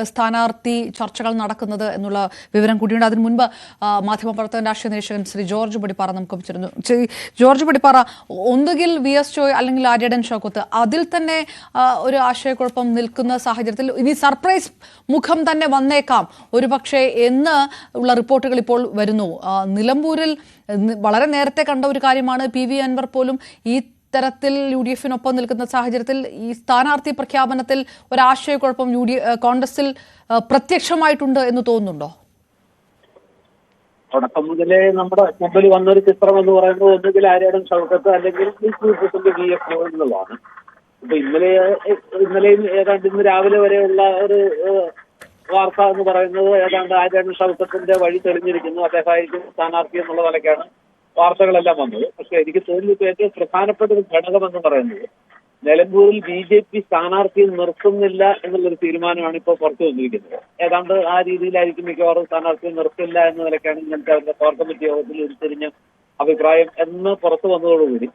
സ്ഥാനാർത്ഥി ചർച്ചകൾ നടക്കുന്നത് എന്നുള്ള വിവരം കൂടിയുണ്ട്. അതിനു മുൻപ് മാധ്യമപ്രവർത്തകൻ രാഷ്ട്രീയ നിരീക്ഷകൻ ശ്രീ ജോർജ് പടിപ്പാറ നമുക്ക് വെച്ചിരുന്നു. ജോർജ് പടിപ്പാറ, ഒന്നുകിൽ VS ജോയ് അല്ലെങ്കിൽ ആര്യടൻ ഷൗക്കത്ത്, അതിൽ തന്നെ ഒരു ആശയക്കുഴപ്പം നിൽക്കുന്ന സാഹചര്യത്തിൽ ഇനി സർപ്രൈസ് മുഖം തന്നെ വന്നേക്കാം ഒരുപക്ഷെ എന്ന് ഉള്ള റിപ്പോർട്ടുകൾ ഇപ്പോൾ വരുന്നു. നിലമ്പൂരിൽ വളരെ നേരത്തെ കണ്ട ഒരു കാര്യമാണ്. PV അൻവർ പോലും ഈ തരത്തിൽ UDF-നൊപ്പം നിൽക്കുന്ന സാഹചര്യത്തിൽ ഈ സ്ഥാനാർത്ഥി പ്രഖ്യാപനത്തിൽ ഒരാശയക്കുഴപ്പം കോൺഗ്രസിൽ പ്രത്യക്ഷമായിട്ടുണ്ട് എന്ന് തോന്നുന്നുണ്ടോ? തുടക്കം മുതലേ നമ്മുടെ മുമ്പിൽ വന്നൊരു ചിത്രം എന്ന് പറയുന്നത് ഒന്നുകിൽ ആര്യടൻ ഷൗക്കത്ത് അല്ലെങ്കിൽ VF എന്നുള്ളതാണ്. ഇപ്പൊ ഇന്നലെയും ഏതാണ്ട് ഇന്ന് രാവിലെ വരെയുള്ള ഒരു വാർത്ത എന്ന് പറയുന്നത് ഏതാണ്ട് ആര്യടൻ ഷൗക്കത്തിന്റെ വഴി തെളിഞ്ഞിരിക്കുന്നു, അദ്ദേഹമായിരിക്കും സ്ഥാനാർത്ഥി എന്നുള്ള നിലയ്ക്കാണ് വാർത്തകളെല്ലാം വന്നത്. പക്ഷെ എനിക്ക് തോന്നുന്നത് ഏറ്റവും പ്രധാനപ്പെട്ട ഒരു ഘടകം എന്ന് പറയുന്നത് നിലമ്പൂരിൽ BJP സ്ഥാനാർത്ഥിയെ നിർത്തുന്നില്ല എന്നുള്ളൊരു തീരുമാനമാണ് ഇപ്പോൾ പുറത്തു വന്നിരിക്കുന്നത്. ഏതാണ്ട് ആ രീതിയിലായിരിക്കും മിക്കവാറും സ്ഥാനാർത്ഥിയെ നിർത്തില്ല എന്ന നിലയ്ക്കാണ് ഇന്നത്തെ അവരുടെ കോർ കമ്മിറ്റി യോഗത്തിൽ ഉരുത്തിരിഞ്ഞ അഭിപ്രായം എന്ന് പുറത്തു വന്നതോടുകൂടി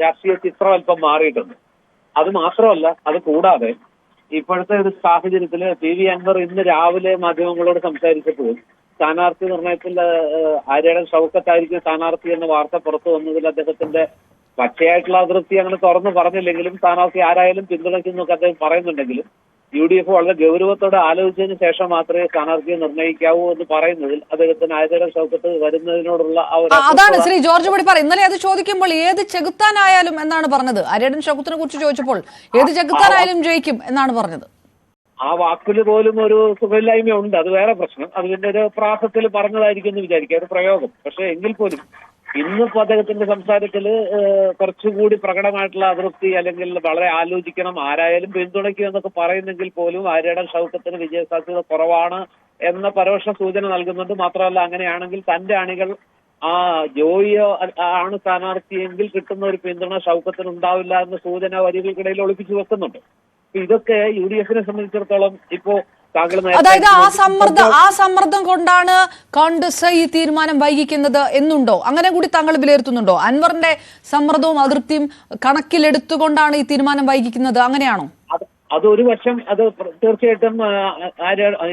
രാഷ്ട്രീയ ചിത്രം അല്പം മാറിയിട്ടുണ്ട്. അത് മാത്രമല്ല, അത് കൂടാതെ ഇപ്പോഴത്തെ ഒരു സാഹചര്യത്തിൽ PV അൻവർ ഇന്ന് രാവിലെ മാധ്യമങ്ങളോട് സംസാരിച്ചപ്പോൾ സ്ഥാനാർത്ഥി നിർണയത്തിൽ ആര്യടൻ ഷൗക്കത്തായിരിക്കും സ്ഥാനാർത്ഥി എന്ന വാർത്ത പുറത്തു വന്നതിൽ അദ്ദേഹത്തിന്റെ പച്ചയായിട്ടുള്ള അതൃപ്തി അങ്ങനെ തുറന്നു പറഞ്ഞില്ലെങ്കിലും സ്ഥാനാർത്ഥി ആരായാലും പിന്തുണയ്ക്കുന്നൊക്കെ അദ്ദേഹം പറയുന്നുണ്ടെങ്കിലും UDF വളരെ ഗൗരവത്തോടെ ആലോചിച്ചതിന് ശേഷം മാത്രമേ സ്ഥാനാർത്ഥിയെ നിർണ്ണയിക്കാവൂ എന്ന് പറയുന്നതിൽ അദ്ദേഹത്തിന് ആര്യടൻ ഷൗക്കത്ത് വരുന്നതിനോടുള്ള അതാണ് ശ്രീ ജോർജ് പടിപ്പാറ ഇന്നലെ അത് ചോദിക്കുമ്പോൾ ഏത് ചെകുത്താനായാലും എന്നാണ് പറഞ്ഞത്. ആര്യടൻ ഷൗക്കത്തിനെ കുറിച്ച് ചോദിച്ചപ്പോൾ ഏത് ചെകുത്താനായാലും ജയിക്കും എന്നാണ് പറഞ്ഞത്. ആ വാക്കിൽ പോലും ഒരു സുഖമില്ലായ്മ ഉണ്ട്, അത് വേറെ പ്രശ്നം. അതിന്റെ ഒരു പ്രാസത്തിൽ പറഞ്ഞതായിരിക്കും എന്ന് വിചാരിക്കുക, ഒരു പ്രയോഗം. പക്ഷെ എങ്കിൽ പോലും ഇന്നിപ്പോ അദ്ദേഹത്തിന്റെ സംസാരത്തില് കുറച്ചുകൂടി പ്രകടമായിട്ടുള്ള അതൃപ്തി അല്ലെങ്കിൽ വളരെ ആലോചിക്കണം, ആരായാലും പിന്തുണയ്ക്കും എന്നൊക്കെ പറയുന്നെങ്കിൽ പോലും ആര്യടൻ ഷൗക്കത്തിന് വിജയസാധ്യത കുറവാണ് എന്ന പരോക്ഷ സൂചന നൽകുന്നുണ്ട്. മാത്രമല്ല, അങ്ങനെയാണെങ്കിൽ തന്റെ അണികൾ ജോയിയോ ആണ് സ്ഥാനാർത്ഥിയെങ്കിൽ കിട്ടുന്ന ഒരു പിന്തുണ ഷൗക്കത്തിന് ഉണ്ടാവില്ല എന്ന സൂചന വരികൾക്കിടയിൽ ഒളിപ്പിച്ചു വെക്കുന്നുണ്ട്. ഇതൊക്കെ UDF-നെ സംബന്ധിച്ചിടത്തോളം ഇപ്പോ അതായത് ആ സമ്മർദ്ദം കൊണ്ടാണ് കോൺഗ്രസ് ഈ തീരുമാനം വൈകിക്കുന്നത് എന്നുണ്ടോ? അങ്ങനെ കൂടി താങ്കൾ വിലയിരുത്തുന്നുണ്ടോ? അൻവറിന്റെ സമ്മർദ്ദവും അതൃപ്തിയും കണക്കിലെടുത്തുകൊണ്ടാണ് ഈ തീരുമാനം വൈകിക്കുന്നത്, അങ്ങനെയാണോ? അതൊരു വശം, അത് തീർച്ചയായിട്ടും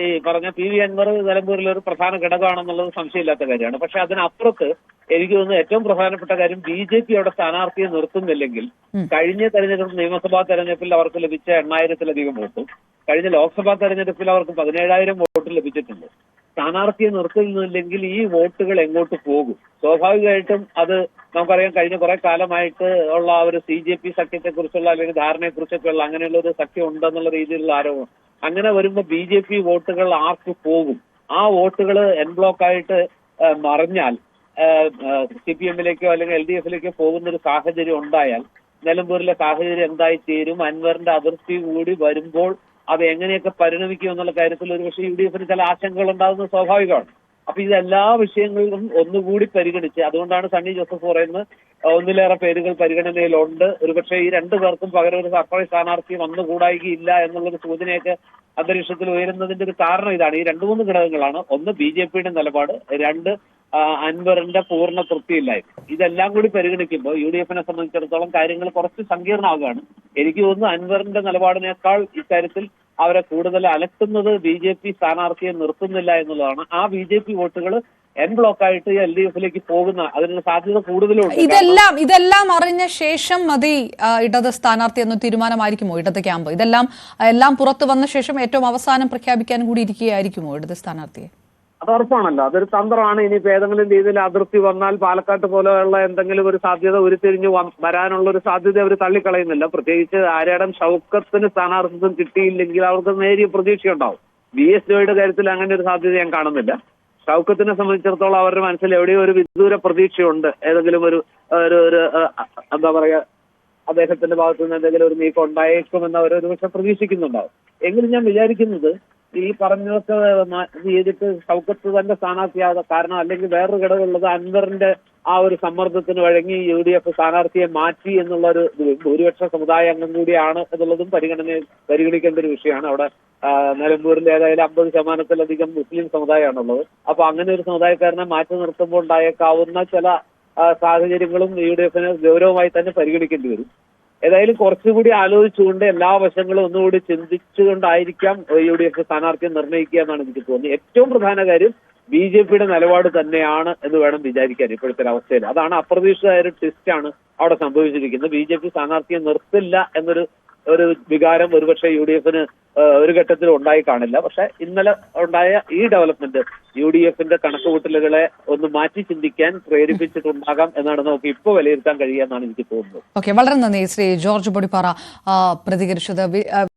ഈ പറഞ്ഞ PV അൻവർ നിലമ്പൂരിൽ ഒരു പ്രധാന ഘടകമാണെന്നുള്ളത് സംശയമില്ലാത്ത കാര്യമാണ്. പക്ഷെ അതിനപ്പുറത്ത് എനിക്ക് തോന്നുന്നു ഏറ്റവും പ്രധാനപ്പെട്ട കാര്യം BJP അവിടെ സ്ഥാനാർത്ഥിയെ നിർത്തുന്നില്ലെങ്കിൽ കഴിഞ്ഞ തെരഞ്ഞെടുപ്പ് നിയമസഭാ തെരഞ്ഞെടുപ്പിൽ അവർക്ക് ലഭിച്ച 8,000-ലധികം വോട്ടും കഴിഞ്ഞ ലോക്സഭാ തെരഞ്ഞെടുപ്പിൽ അവർക്ക് 17,000 വോട്ട് ലഭിച്ചിട്ടുണ്ട്. സ്ഥാനാർത്ഥിയെ നിർത്തുന്നില്ലെങ്കിൽ ഈ വോട്ടുകൾ എങ്ങോട്ട് പോകും? സ്വാഭാവികമായിട്ടും അത് നമുക്കറിയാം, കഴിഞ്ഞ കുറെ കാലമായിട്ട് ഉള്ള ഒരു CJP സഖ്യത്തെ കുറിച്ചുള്ള അല്ലെങ്കിൽ ധാരണയെ കുറിച്ചൊക്കെയുള്ള അങ്ങനെയുള്ള ഒരു സഖ്യം ഉണ്ടെന്നുള്ള രീതിയിലുള്ള ആരോപണം. അങ്ങനെ വരുമ്പോൾ BJP വോട്ടുകൾ ആർക്ക് പോകും? ആ വോട്ടുകൾ എൻ ബ്ലോക്കായിട്ട് മറിഞ്ഞാൽ CPM-ലേക്കോ അല്ലെങ്കിൽ LDF-ലേക്കോ പോകുന്ന ഒരു സാഹചര്യം ഉണ്ടായാൽ നിലമ്പൂരിലെ സാഹചര്യം എന്തായി തീരും? അൻവറിന്റെ അതിർത്തി കൂടി വരുമ്പോൾ അത് എങ്ങനെയൊക്കെ പരിണമിക്കും എന്നുള്ള കാര്യത്തിൽ ഒരുപക്ഷെ UDF-ന് ചില ആശങ്കകൾ ഉണ്ടാകുന്നത് സ്വാഭാവികമാണ്. അപ്പൊ ഇതെല്ലാ വിഷയങ്ങളിലും ഒന്നുകൂടി പരിഗണിച്ച്, അതുകൊണ്ടാണ് സണ്ണി ജോസഫ് പറയുന്നത് ഒന്നിലേറെ പേരുകൾ പരിഗണനയിലുണ്ട്, ഒരുപക്ഷെ ഈ രണ്ടു പേർക്കും പകരം ഒരു സർപ്രൈസ് സ്ഥാനാർത്ഥി വന്നുകൂടായികയില്ല എന്നുള്ളൊരു സൂചനയൊക്കെ അന്തരീക്ഷത്തിൽ ഉയരുന്നതിന്റെ ഒരു കാരണം ഇതാണ്. ഈ 2-3 ഘടകങ്ങളാണ്. ഒന്ന് BJP-യുടെ നിലപാട്, 2 അൻവറിന്റെ പൂർണ്ണ തൃപ്തിയില്ലായ്മ. ഇതെല്ലാം കൂടി പരിഗണിക്കുമ്പോൾ UDF-നെ സംബന്ധിച്ചിടത്തോളം കാര്യങ്ങൾ കുറച്ച് സങ്കീർണമാവുകയാണ്. എനിക്ക് തോന്നുന്നു അൻവറിന്റെ നിലപാടിനേക്കാൾ ഇക്കാര്യത്തിൽ അവരെ കൂടുതൽ അലട്ടുന്നത് BJP സ്ഥാനാർത്ഥിയെ നിർത്തുന്നില്ല എന്നുള്ളതാണ്. ആ BJP വോട്ടുകൾ എൻ ബ്ലോക്കായിട്ട് LDF-ലേക്ക് പോകുന്ന അതിനുള്ള സാധ്യത കൂടുതലുണ്ട്. ഇതെല്ലാം അറിഞ്ഞ ശേഷം മതി ഇടത് സ്ഥാനാർത്ഥി എന്ന തീരുമാനമായിരിക്കുമോ ഇടത് ക്യാമ്പ്? എല്ലാം പുറത്തു വന്ന ശേഷം ഏറ്റവും അവസാനം പ്രഖ്യാപിക്കാൻ കൂടി ഇരിക്കുകയായിരിക്കുമോ ഇടത് സ്ഥാനാർത്ഥിയെ? അത് ഉറപ്പാണല്ലോ, അതൊരു തന്ത്രമാണ്. ഇനിയിപ്പോ ഏതെങ്കിലും രീതിയിൽ അതിർത്തി വന്നാൽ പാലക്കാട്ട് പോലെയുള്ള എന്തെങ്കിലും ഒരു സാധ്യത ഉരുത്തിരിഞ്ഞ് വരാനുള്ള ഒരു സാധ്യത അവർ തള്ളിക്കളയുന്നില്ല. പ്രത്യേകിച്ച് ആര്യടൻ ഷൗക്കത്തിന് സ്ഥാനാർത്ഥിത്വം കിട്ടിയില്ലെങ്കിൽ അവർക്ക് നേരിയ പ്രതീക്ഷയുണ്ടാവും. VS ജോയുടെ കാര്യത്തിൽ അങ്ങനെ ഒരു സാധ്യത ഞാൻ കാണുന്നില്ല. ഷൗക്കത്തിനെ സംബന്ധിച്ചിടത്തോളം അവരുടെ മനസ്സിൽ എവിടെയോ ഒരു വിദൂര പ്രതീക്ഷയുണ്ട്. ഏതെങ്കിലും ഒരു എന്താ പറയാ, അദ്ദേഹത്തിന്റെ ഭാഗത്തു നിന്ന് എന്തെങ്കിലും ഒരു നീക്കം ഉണ്ടായേക്കുമെന്ന് അവർ ഒരു പക്ഷെ പ്രതീക്ഷിക്കുന്നുണ്ടാവും. എങ്കിലും ഞാൻ വിചാരിക്കുന്നത് ഈ പറഞ്ഞതൊക്കെ ചെയ്തിട്ട് ഷൗക്കത്ത് തന്നെ സ്ഥാനാർത്ഥിയാകാം. കാരണം അല്ലെങ്കിൽ വേറൊരു ഘടകമുള്ളത് അൻവറിന്റെ ആ ഒരു സമ്മർദ്ദത്തിന് വഴങ്ങി UDF സ്ഥാനാർത്ഥിയെ മാറ്റി എന്നുള്ള ഒരു ഭൂരിപക്ഷ സമുദായ അംഗം കൂടിയാണ് എന്നുള്ളതും പരിഗണിക്കേണ്ട ഒരു വിഷയമാണ്. അവിടെ നിലമ്പൂരിൽ ഏതായാലും 50% മുസ്ലിം സമുദായമാണുള്ളത്. അപ്പൊ അങ്ങനെ ഒരു സമുദായക്കാരനെ മാറ്റി നിർത്തുമ്പോൾ ഉണ്ടായേക്കാവുന്ന ചില സാഹചര്യങ്ങളും UDF-ന് ഗൗരവമായി തന്നെ പരിഗണിക്കേണ്ടി വരും. ഏതായാലും കുറച്ചുകൂടി ആലോചിച്ചുകൊണ്ട് എല്ലാ വശങ്ങളും ഒന്നുകൂടി ചിന്തിച്ചുകൊണ്ടായിരിക്കാം UDF സ്ഥാനാർത്ഥിയെ നിർണ്ണയിക്കുക എന്നാണ് എനിക്ക് തോന്നുന്നത്. ഏറ്റവും പ്രധാന കാര്യം BJPയുടെ നിലപാട് തന്നെയാണ് എന്ന് വേണം വിചാരിക്കാൻ ഇപ്പോഴത്തെ അവസ്ഥയിൽ. അതാണ് അപ്രതീക്ഷിതമായ ഒരു ട്വിസ്റ്റാണ് അവിടെ സംഭവിച്ചിരിക്കുന്നത്. BJP സ്ഥാനാർത്ഥിയെ നിർത്തില്ല എന്നൊരു വികാരം ഒരുപക്ഷെ UDFന് ഒരു ഘട്ടത്തിൽ ഉണ്ടായി കാണില്ല. പക്ഷെ ഇന്നലെ ഉണ്ടായ ഈ ഡെവലപ്മെന്റ് UDFന്റെ കണക്കുകൂട്ടലുകളെ ഒന്ന് മാറ്റി ചിന്തിക്കാൻ പ്രേരിപ്പിച്ചിട്ടുണ്ടാകാം എന്നാണ് നമുക്ക് ഇപ്പോൾ വിലയിരുത്താൻ കഴിയുക എന്നാണ് എനിക്ക് തോന്നുന്നത്. ഓക്കെ, വളരെ നന്ദി ശ്രീ ജോർജ് പൊടിപ്പാറ പ്രതികരിച്ചത്.